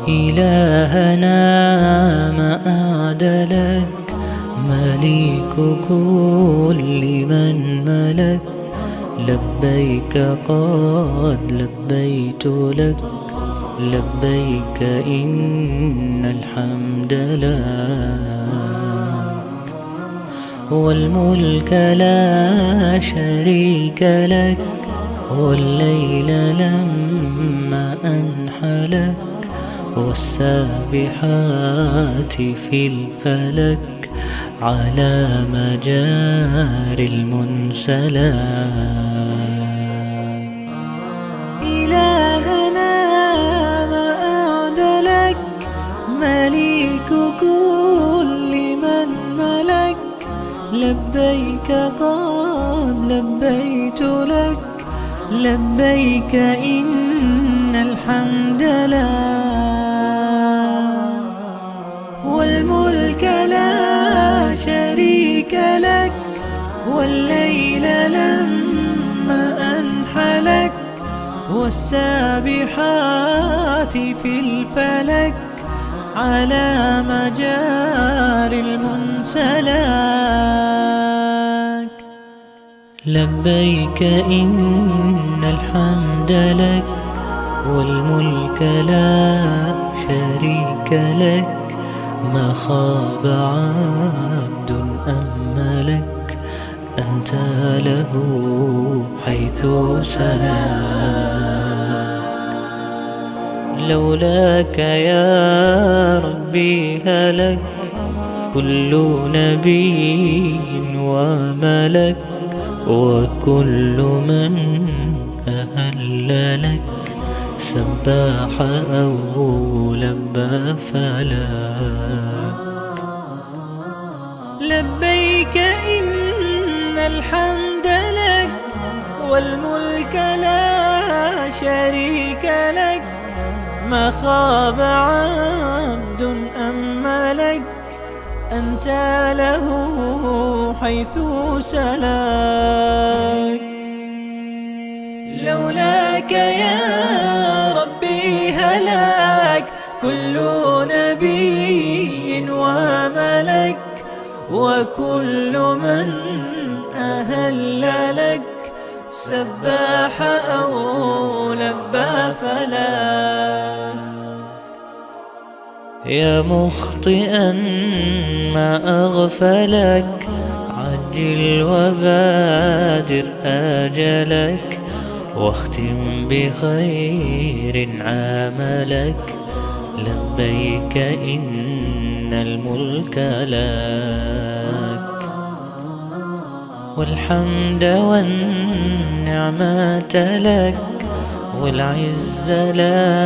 إلهنا ما أعدلك، مليك كل من ملك. لبيك قد لبيت لك، لبيك إن الحمد لك، والملك لا شريك لك. والليل لما أنحلك، والسابحات في الفلك، على مجاري المنسلك. إلهنا ما أعدلك، مليك كل من ملك. لبيك قد لبيت لك، لبيك إن الحمد لك، والملك لا شريك لك. والليل لما أنحلك، والسابحات في الفلك، على مجاري المنسلك. لبيك إن الحمد لك، والملك لا شريك لك. ما خاب عبد أملك، أنت له حيث سلك. لولاك يا ربي هلك كل نبي وملك، وكل من أهل لك سباح أو لبى فلك. لبيك إن الحمد لك، والملك لا شريك لك. ما خاب عبد أملك، أنت له حيث سلك. لولاك يا ربي هلك كل نبي وملك، وكل من أهل لك سباح أو لبى فلك. يا مخطئا ما أغفلك، عجل وبادر آجلك، واختم بخير عملك. لبيك إن الملك لك، والحمد والنعمة لك، والعز لك.